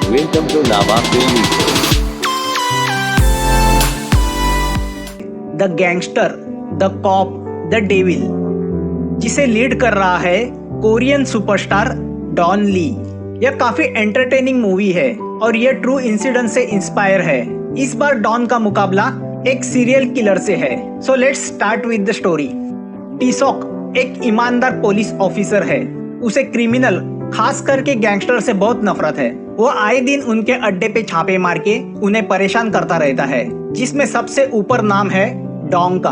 Welcome to Lava Film Show. The gangster, the cop, the devil, जिसे lead कर रहा है कोरियन सुपरस्टार डॉन ली। यह काफी एंटरटेनिंग मूवी है और यह ट्रू इंसिडेंट से इंस्पायर है। इस बार डॉन का मुकाबला एक सीरियल किलर से है। So let's start with the story. टीसॉक एक ईमानदार पुलिस ऑफिसर है। उसे क्रिमिनल, खास करके गैंगस्टर से बहुत नफरत है। वो आए दिन उनके अड्डे पे छापे मार के उन्हें परेशान करता रहता है, जिसमें सबसे ऊपर नाम है डोंग का।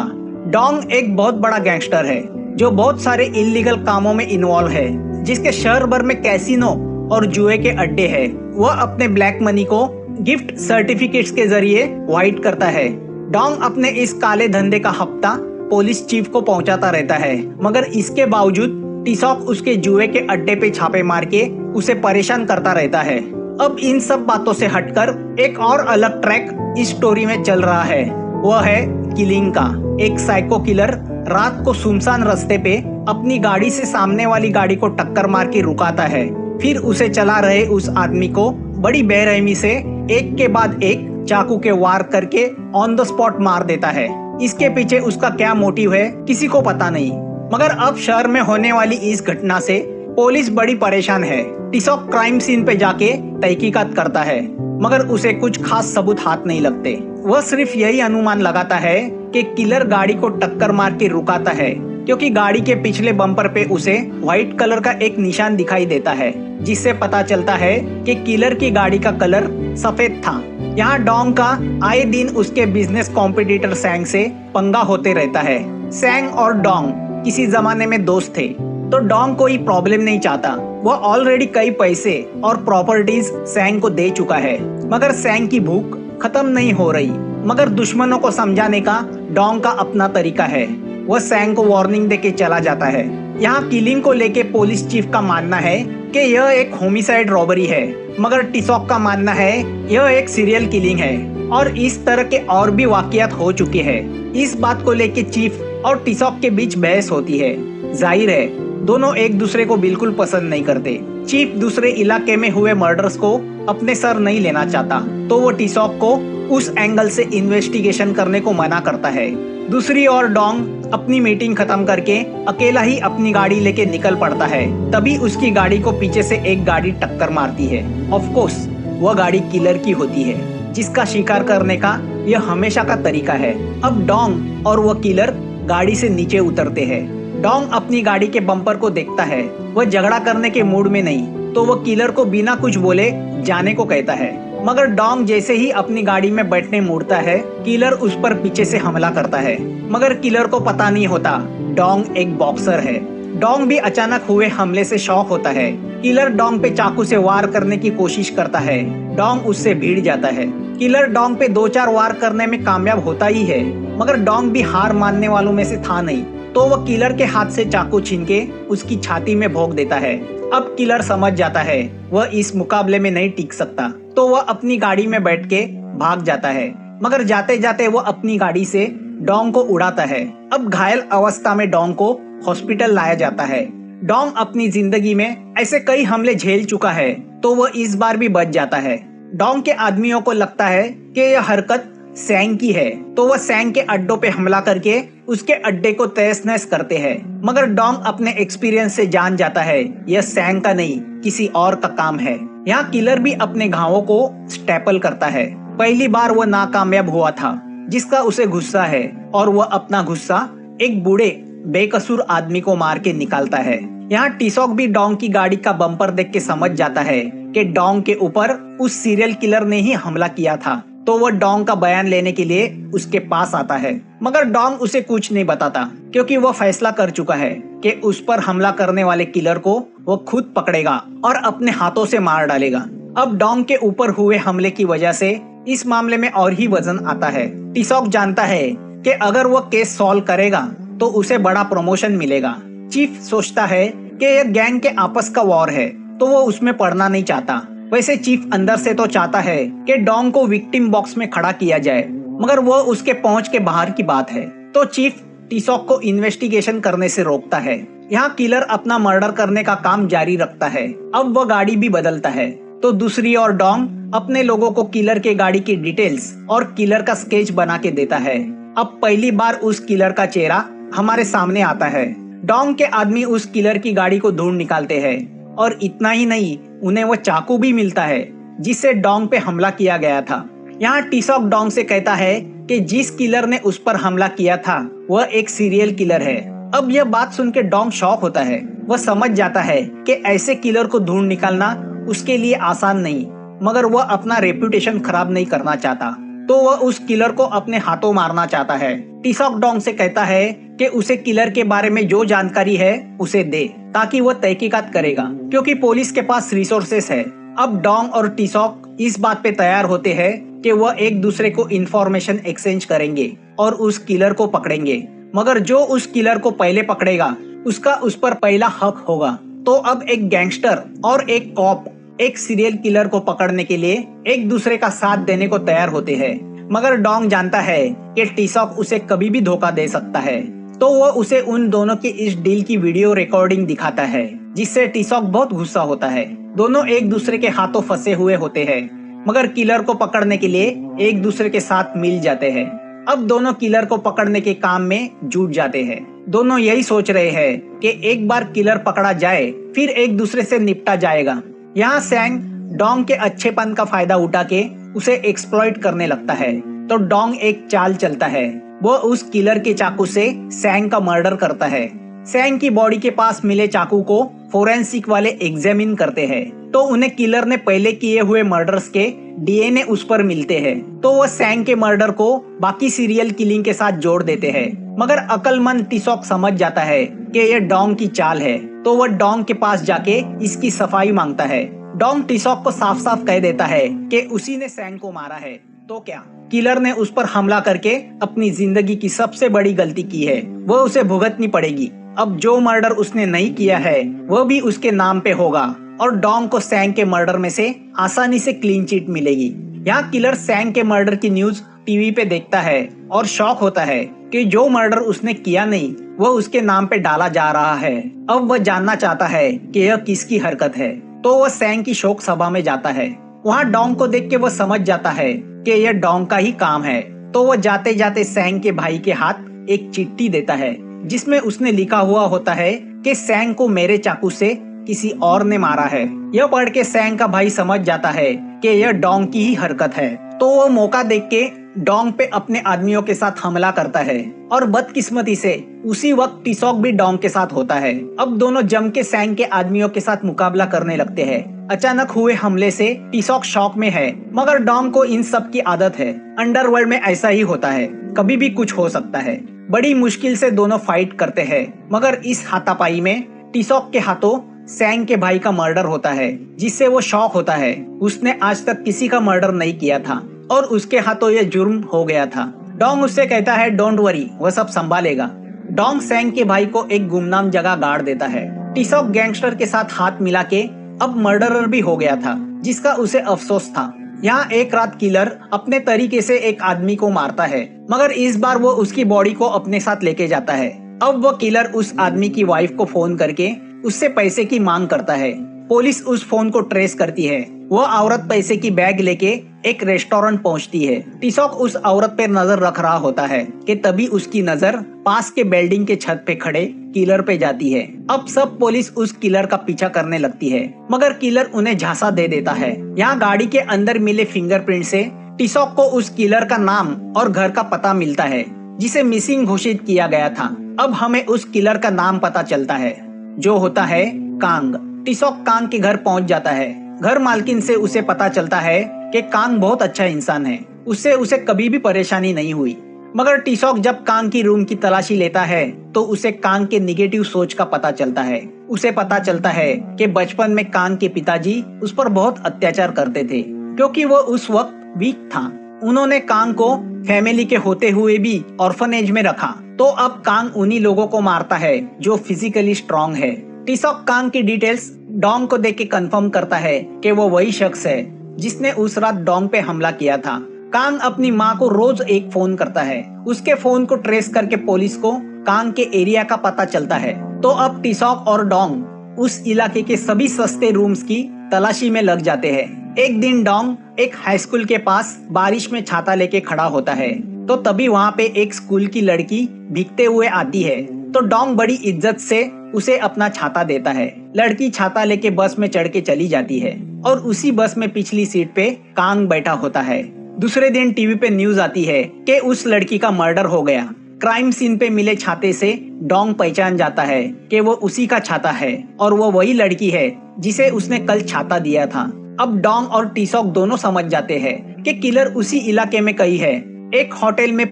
डोंग एक बहुत बड़ा गैंगस्टर है जो बहुत सारे इलीगल कामों में इन्वॉल्व है, जिसके शहर भर में कैसीनो और जुए के अड्डे है। वह अपने ब्लैक मनी को गिफ्ट सर्टिफिकेट्स के जरिए वाइट करता है। डोंग अपने इस काले धंधे का हफ्ता पुलिस चीफ को पहुंचाता रहता है, मगर इसके बावजूद टीसॉक उसके जुए के अड्डे पे छापे मार के उसे परेशान करता रहता है। अब इन सब बातों से हटकर एक और अलग ट्रैक इस स्टोरी में चल रहा है, वह है किलिंग का। एक साइको किलर रात को सुनसान रास्ते पे अपनी गाड़ी से सामने वाली गाड़ी को टक्कर मार के रुकाता है, फिर उसे चला रहे उस आदमी को बड़ी बेरहमी से एक के बाद एक चाकू के वार करके ऑन द स्पॉट मार देता है। इसके पीछे उसका क्या मोटिव है किसी को पता नहीं, मगर अब शहर में होने वाली इस घटना से पुलिस बड़ी परेशान है। टीसॉक क्राइम सीन पे जाके तहकीकात करता है, मगर उसे कुछ खास सबूत हाथ नहीं लगते। वह सिर्फ यही अनुमान लगाता है कि किलर गाड़ी को टक्कर मार के रुकाता है, क्योंकि गाड़ी के पिछले बम्पर पे उसे व्हाइट कलर का एक निशान दिखाई देता है, जिससे पता चलता है कि किलर की गाड़ी का कलर सफेद था। यहाँ डोंग का आए दिन उसके बिजनेस कॉम्पिटिटर सैंग से पंगा होते रहता है। सैंग और डोंग किसी जमाने में दोस्त थे, तो डोंग कोई प्रॉब्लम नहीं चाहता। वह ऑलरेडी कई पैसे और प्रॉपर्टीज सैंग को दे चुका है, मगर सैंग की भूख खत्म नहीं हो रही। मगर दुश्मनों को समझाने का डोंग का अपना तरीका है। वह सैंग को वार्निंग देके चला जाता है। यहाँ किलिंग को लेके पुलिस चीफ का मानना है कि यह एक होमिसाइड रॉबरी है, मगर टीसॉक का मानना है यह एक सीरियल किलिंग है और इस तरह के और भी वाकयात हो चुके हैं। इस बात को लेके चीफ और टीसॉक के बीच बहस होती है। जाहिर है दोनों एक दूसरे को बिल्कुल पसंद नहीं करते। चीफ दूसरे इलाके में हुए मर्डर्स को अपने सर नहीं लेना चाहता, तो वो टीसॉक को उस एंगल से इन्वेस्टिगेशन करने को मना करता है। दूसरी ओर डोंग अपनी मीटिंग खत्म करके अकेला ही अपनी गाड़ी लेके निकल पड़ता है। तभी उसकी गाड़ी को पीछे से एक गाड़ी टक्कर मारती है। ऑफ कोर्स वह गाड़ी किलर की होती है, जिसका शिकार करने का यह हमेशा का तरीका है। अब डोंग और वह किलर गाड़ी से नीचे उतरते हैं। डोंग अपनी गाड़ी के बम्पर को देखता है। वह झगड़ा करने के मूड में नहीं, तो वह किलर को बिना कुछ बोले जाने को कहता है। मगर डोंग जैसे ही अपनी गाड़ी में बैठने मुड़ता है, किलर उस पर पीछे से हमला करता है। मगर किलर को पता नहीं होता डोंग एक बॉक्सर है। डोंग भी अचानक हुए हमले से शॉक होता है। किलर डोंग पे चाकू से वार करने की कोशिश करता है। डोंग उससे भिड़ जाता है। किलर डोंग पे 2-4 वार करने में कामयाब होता ही है, मगर डोंग भी हार मानने वालों में से था नहीं, तो वह किलर के हाथ से चाकू छीन के उसकी छाती में भोंक देता है। अब किलर समझ जाता है वह इस मुकाबले में नहीं टिक सकता, तो वह अपनी गाड़ी में बैठ के भाग जाता है। मगर जाते जाते वह अपनी गाड़ी से डोंग को उड़ाता है। अब घायल अवस्था में डोंग को हॉस्पिटल लाया जाता है। डोंग अपनी जिंदगी में ऐसे कई हमले झेल चुका है, तो वह इस बार भी बच जाता है। डोंग के आदमियों को लगता है कि यह हरकत सैंग की है, तो वह सैंग के अड्डों पे हमला करके उसके अड्डे को तहस नहस करते हैं। मगर डोंग अपने एक्सपीरियंस से जान जाता है यह सैंग का नहीं, किसी और का काम है। यहाँ किलर भी अपने घावों को स्टेपल करता है। पहली बार वह नाकामयाब हुआ था, जिसका उसे गुस्सा है, और वह अपना गुस्सा एक बूढ़े बेकसूर आदमी को मार के निकालता है। यहाँ टीसॉक भी डोंग की गाड़ी का बम्पर देख के समझ जाता है कि डोंग के ऊपर उस सीरियल किलर ने ही हमला किया था, तो वह डोंग का बयान लेने के लिए उसके पास आता है। मगर डोंग उसे कुछ नहीं बताता, क्योंकि वह फैसला कर चुका है कि उस पर हमला करने वाले किलर को वह खुद पकड़ेगा और अपने हाथों से मार डालेगा। अब डोंग के ऊपर हुए हमले की वजह से इस मामले में और ही वजन आता है। टीसॉक जानता है कि अगर वह केस सॉल्व करेगा तो उसे बड़ा प्रमोशन मिलेगा। चीफ सोचता है कि यह गैंग के आपस का वॉर है, तो वो उसमें पड़ना नहीं चाहता। वैसे चीफ अंदर से तो चाहता है कि डोंग को विक्टिम बॉक्स में खड़ा किया जाए, मगर वो उसके पहुंच के बाहर की बात है, तो चीफ टीसॉक को इन्वेस्टिगेशन करने से रोकता है। यहाँ किलर अपना मर्डर करने का काम जारी रखता है। अब वह गाड़ी भी बदलता है। तो दूसरी ओर डोंग अपने लोगों को किलर के गाड़ी की डिटेल्स और किलर का स्केच बना के देता है। अब पहली बार उस किलर का चेहरा हमारे सामने आता है। डोंग के आदमी उस किलर की गाड़ी को ढूंढ निकालते हैं और इतना ही नहीं, उन्हें वो चाकू भी मिलता है जिससे डोंग पे हमला किया गया था। यहाँ टी-सॉक डोंग से कहता है कि जिस किलर ने उस पर हमला किया था वह एक सीरियल किलर है। अब यह बात सुन के डोंग शॉक होता है। वह समझ जाता है कि ऐसे किलर को ढूंढ निकालना उसके लिए आसान नहीं, मगर वह अपना रेपुटेशन खराब नहीं करना चाहता, तो वह उस किलर को अपने हाथों मारना चाहता है। टी-सॉक डोंग से कहता है कि उसे किलर के बारे में जो जानकारी है उसे दे, ताकि वह तहकीकात करेगा, क्योंकि पुलिस के पास रिसोर्सेस है। अब डोंग और टी-सॉक इस बात पे तैयार होते हैं कि वह एक दूसरे को इंफॉर्मेशन एक्सचेंज करेंगे और उस किलर को पकड़ेंगे, मगर जो उस किलर को पहले पकड़ेगा उसका उस पर पहला हक होगा। तो अब एक गैंगस्टर और एक कॉप एक सीरियल किलर को पकड़ने के लिए एक दूसरे का साथ देने को तैयार होते हैं, मगर डोंग जानता है कि टी-सॉक उसे कभी भी धोखा दे सकता है। तो वह उसे उन दोनों की इस डील की वीडियो रिकॉर्डिंग दिखाता है, जिससे टी-सॉक बहुत गुस्सा होता है। दोनों एक दूसरे के हाथों फंसे हुए होते हैं, मगर किलर को पकड़ने के लिए एक दूसरे के साथ मिल जाते हैं। अब दोनों किलर को पकड़ने के काम में जुट जाते हैं। दोनों यही सोच रहे हैं कि एक बार किलर पकड़ा जाए फिर एक दूसरे से निपटा जाएगा। यहाँ सैंग डोंग के अच्छेपन का फायदा उठा के उसे एक्सप्लॉइट करने लगता है। तो डोंग एक चाल चलता है, वो उस किलर के चाकू से सैंग का मर्डर करता है। सैंग की बॉडी के पास मिले चाकू को फोरेंसिक वाले एग्जामिन करते हैं, तो उन्हें किलर ने पहले किए हुए मर्डर्स के डीएनए उस पर मिलते हैं। तो वह सैंग के मर्डर को बाकी सीरियल किलिंग के साथ जोड़ देते हैं, मगर अक्लमंद टी-सॉक समझ जाता है कि यह डोंग की चाल है, तो वह डोंग के पास जाके इसकी सफाई मांगता है। डोंग टी-सॉक को साफ साफ कह देता है कि उसी ने सैंग को मारा है, तो क्या किलर ने उस पर हमला करके अपनी जिंदगी की सबसे बड़ी गलती की है, वह उसे भुगतनी पड़ेगी। अब जो मर्डर उसने नहीं किया है वह भी उसके नाम पे होगा और डोंग को सैंग के मर्डर में से आसानी से क्लीन चिट मिलेगी। यहाँ किलर सैंग के मर्डर की न्यूज टीवी पे देखता है और शॉक होता है कि जो मर्डर उसने किया नहीं वह उसके नाम पे डाला जा रहा है। अब वह जानना चाहता है कि यह किसकी हरकत है, तो वह सैंग की शोक सभा में जाता है। वहाँ डोंग को देख के वह समझ जाता है कि यह डोंग का ही काम है, तो वह जाते जाते सैंग के भाई के हाथ एक चिट्ठी देता है, जिसमें उसने लिखा हुआ होता है कि सैंग को मेरे चाकू से किसी और ने मारा है। यह पढ़ के सैंग का भाई समझ जाता है कि यह डोंग की ही हरकत है, तो वह मौका देख के डोंग पे अपने आदमियों के साथ हमला करता है और बदकिस्मती से उसी वक्त टी-सॉक भी डोंग के साथ होता है। अब दोनों जम के सैंग के आदमियों के साथ मुकाबला करने लगते हैं। अचानक हुए हमले से टी-सॉक शॉक में है, मगर डोंग को इन सब की आदत है। अंडरवर्ल्ड में ऐसा ही होता है, कभी भी कुछ हो सकता है। बड़ी मुश्किल से दोनों फाइट करते हैं, मगर इस हाथापाई में टी-सॉक के हाथों सैंग के भाई का मर्डर होता है, जिससे वो शॉक होता है। उसने आज तक किसी का मर्डर नहीं किया था और उसके हाथों ये जुर्म हो गया था। डोंग उससे कहता है डोंट वरी, वह सब संभालेगा। डोंग सैंग के भाई को एक गुमनाम जगह गाड़ देता है। टी-सॉक गैंगस्टर के साथ हाथ मिला के अब मर्डरर भी हो गया था, जिसका उसे अफसोस था। यहाँ एक रात किलर अपने तरीके से एक आदमी को मारता है, मगर इस बार वो उसकी बॉडी को अपने साथ लेके जाता है। अब वो किलर उस आदमी की वाइफ को फोन करके उससे पैसे की मांग करता है। पुलिस उस फोन को ट्रेस करती है। वो औरत पैसे की बैग लेके एक रेस्टोरेंट पहुंचती है। टी-सॉक उस औरत पे नजर रख रहा होता है कि तभी उसकी नजर पास के बिल्डिंग के छत पे खड़े किलर पे जाती है। अब सब पुलिस उस किलर का पीछा करने लगती है, मगर किलर उन्हें झांसा दे देता है। यहाँ गाड़ी के अंदर मिले फिंगरप्रिंट से टी-सॉक को उस किलर का नाम और घर का पता मिलता है, जिसे मिसिंग घोषित किया गया था। अब हमें उस किलर का नाम पता चलता है, जो होता है कांग। टी-सॉक कांग के घर पहुंच जाता है। घर मालकिन से उसे पता चलता है कि कांग बहुत अच्छा इंसान है, उससे उसे कभी भी परेशानी नहीं हुई। मगर टी-सॉक जब कांग की रूम की तलाशी लेता है तो उसे कांग के निगेटिव सोच का पता चलता है। उसे पता चलता है कि बचपन में कांग के पिताजी उस पर बहुत अत्याचार करते थे, क्योंकि वो उस वक्त वीक था। उन्होंने कांग को फैमिली के होते हुए भी ऑर्फनेज में रखा, तो अब कांग उन्हीं लोगों को मारता है जो फिजिकली स्ट्रॉन्ग है। टी-सॉक कांग की डिटेल्स डोंग को देख के कंफर्म करता है कि वो वही शख्स है जिसने उस रात डोंग पे हमला किया था। कांग अपनी माँ को रोज एक फोन करता है। उसके फोन को ट्रेस करके पुलिस को कांग के एरिया का पता चलता है। तो अब टी-सॉक और डोंग उस इलाके के सभी सस्ते रूम्स की तलाशी में लग जाते हैं। एक दिन डोंग एक हाई स्कूल के पास बारिश में छाता लेके खड़ा होता है, तो तभी वहाँ पे एक स्कूल की लड़की भीगते हुए आती है। तो डोंग बड़ी इज्जत से उसे अपना छाता देता है। लड़की छाता लेके बस में चढ़ के चली जाती है और उसी बस में पिछली सीट पे कांग बैठा होता है। दूसरे दिन टीवी पे न्यूज आती है कि उस लड़की का मर्डर हो गया। क्राइम सीन पे मिले छाते से डोंग पहचान जाता है कि वो उसी का छाता है और वो वही लड़की है जिसे उसने कल छाता दिया था। अब डोंग और टीसॉक दोनों समझ जाते हैं कि किलर उसी इलाके में कहीं है। एक होटल में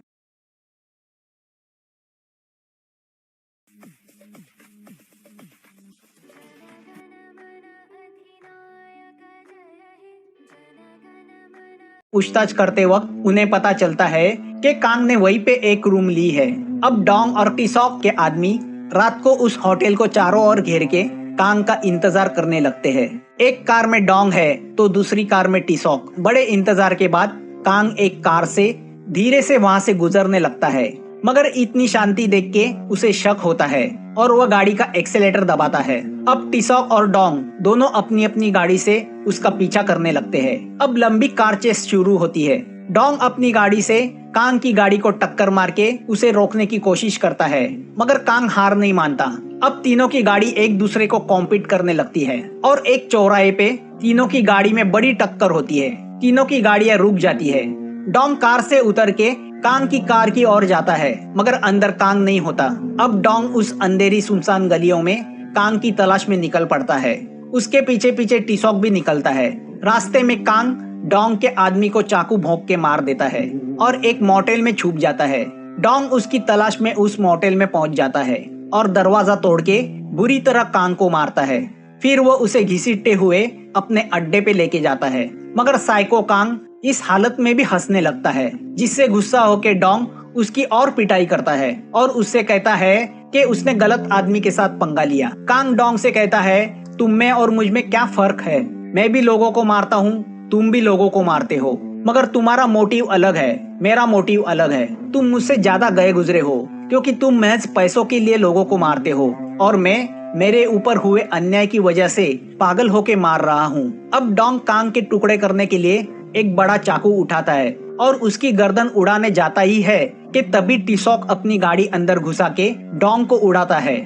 पूछताछ करते वक्त उन्हें पता चलता है कि कांग ने वहीं पे एक रूम ली है। अब डोंग और टीसॉक के आदमी रात को उस होटल को चारों ओर घेर के कांग का इंतजार करने लगते हैं। एक कार में डोंग है तो दूसरी कार में टीसॉक। बड़े इंतजार के बाद कांग एक कार से धीरे से वहां से गुजरने लगता है, मगर इतनी शांति देख के उसे शक होता है और वह गाड़ी का एक्सेलेटर दबाता है। अब टीसॉक और डोंग दोनों अपनी अपनी गाड़ी से उसका पीछा करने लगते हैं। अब लंबी कार चेस शुरू होती है। डोंग अपनी गाड़ी से कांग की गाड़ी को टक्कर मार के उसे रोकने की कोशिश करता है, मगर कांग हार नहीं मानता। अब तीनों की गाड़ी एक दूसरे को कॉम्पीट करने लगती है और एक चौराहे पे तीनों की गाड़ी में बड़ी टक्कर होती है। तीनों की गाड़ियां रुक जाती है। डोंग कार से उतर के कांग की कार की ओर जाता है, मगर अंदर कांग नहीं होता। अब डोंग उस अंधेरी सुनसान गलियों में कांग की तलाश में निकल पड़ता है। उसके पीछे पीछे टीसॉक भी निकलता है। रास्ते में कांग डोंग के आदमी को चाकू भोंक के मार देता है और एक मोटेल में छुप जाता है। डोंग उसकी तलाश में उस मोटेल में पहुंच जाता है और दरवाजा तोड़ के बुरी तरह कांग को मारता है। फिर वो उसे घसीटते हुए अपने अड्डे पे लेके जाता है, मगर साइको कांग इस हालत में भी हंसने लगता है, जिससे गुस्सा होके डोंग उसकी और पिटाई करता है और उससे कहता है कि उसने गलत आदमी के साथ पंगा लिया। कांग डोंग से कहता है, तुम में और मुझ में क्या फर्क है? मैं भी लोगों को मारता हूँ, तुम भी लोगों को मारते हो, मगर तुम्हारा मोटिव अलग है, मेरा मोटिव अलग है। तुम मुझसे ज्यादा गए गुजरे हो क्योंकि तुम महज पैसों के लिए लोगों को मारते हो और मैं मेरे ऊपर हुए अन्याय की वजह से पागल होके मार रहा हूँ। अब डोंग कांग के टुकड़े करने के लिए एक बड़ा चाकू उठाता है और उसकी गर्दन उड़ाने जाता ही है कि तभी टीसॉक अपनी गाड़ी अंदर घुसा के डोंग को उड़ाता है।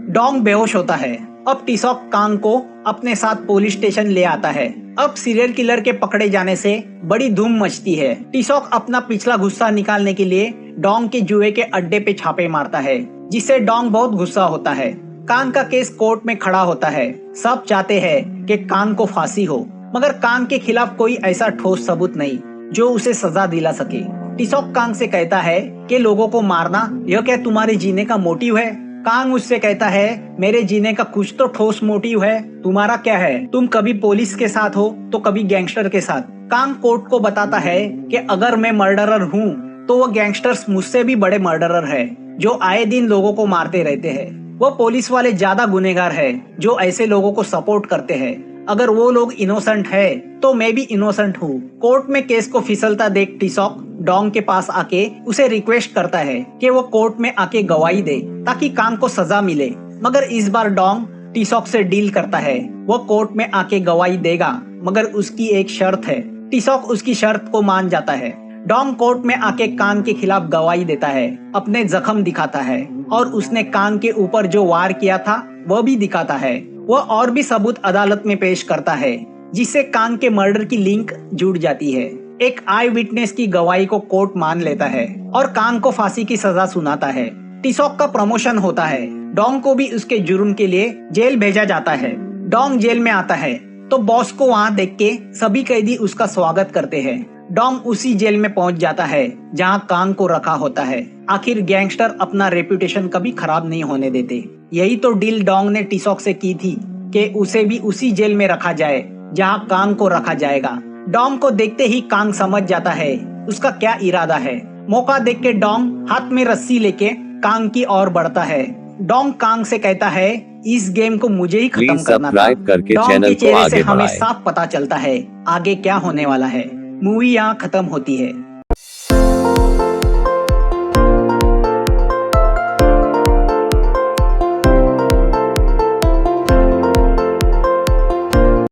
डोंग बेहोश होता है। अब टीसॉक कांग को अपने साथ पुलिस स्टेशन ले आता है। अब सीरियल किलर के पकड़े जाने से बड़ी धूम मचती है। टीसॉक अपना पिछला गुस्सा निकालने के लिए डोंग के जुए के अड्डे पे छापे मारता है, जिससे डोंग बहुत गुस्सा होता है। कांग का केस कोर्ट में खड़ा होता है। सब चाहते हैं कि कांग को फांसी हो, मगर कांग के खिलाफ कोई ऐसा ठोस सबूत नहीं जो उसे सजा दिला सके। टीसॉक कांग से कहता है कि लोगों को मारना यह क्या तुम्हारे जीने का मोटिव है? कांग उससे कहता है, मेरे जीने का कुछ तो ठोस मोटिव है, तुम्हारा क्या है? तुम कभी पुलिस के साथ हो तो कभी गैंगस्टर के साथ। कांग कोर्ट को बताता है कि अगर मैं मर्डरर हूँ तो वो गैंगस्टर्स मुझसे भी बड़े मर्डरर है जो आए दिन लोगों को मारते रहते हैं। वो पुलिस वाले ज्यादा गुनहगार है जो ऐसे लोगों को सपोर्ट करते हैं। अगर वो लोग इनोसेंट है तो मैं भी इनोसेंट हूँ। कोर्ट में केस को फिसलता देख टीसॉक डोंग के पास आके उसे रिक्वेस्ट करता है कि वो कोर्ट में आके गवाही दे ताकि कांग को सजा मिले, मगर इस बार डोंग टीसॉक से डील करता है। वो कोर्ट में आके गवाही देगा, मगर उसकी एक शर्त है। टीसॉक उसकी शर्त को मान जाता है। डोंग कोर्ट में आके कांग के खिलाफ गवाही देता है, अपने जख्म दिखाता है और उसने कांग के ऊपर जो वार किया था वह भी दिखाता है। वह और भी सबूत अदालत में पेश करता है, जिससे कांग के मर्डर की लिंक जुड़ जाती है। एक आई विटनेस की गवाही को कोर्ट मान लेता है और कांग को फांसी की सजा सुनाता है। टीसॉक का प्रमोशन होता है। डोंग को भी उसके जुर्म के लिए जेल भेजा जाता है। डोंग जेल में आता है तो बॉस को वहाँ देख के सभी कैदी उसका स्वागत करते हैं। डोंग उसी जेल में पहुंच जाता है जहां कांग को रखा होता है। आखिर गैंगस्टर अपना रेपुटेशन कभी खराब नहीं होने देते। यही तो डील डोंग ने टीसॉक से की थी कि उसे भी उसी जेल में रखा जाए जहां कांग को रखा जाएगा। डोंग को देखते ही कांग समझ जाता है उसका क्या इरादा है। मौका देख के डोंग हाथ में रस्सी लेके कांग की ओर बढ़ता है। डोंग कांग से कहता है, इस गेम को मुझे ही खत्म करना था। डोंग के चेहरे से हमें साफ पता चलता है आगे क्या होने वाला है। मूवी यहाँ खत्म होती है।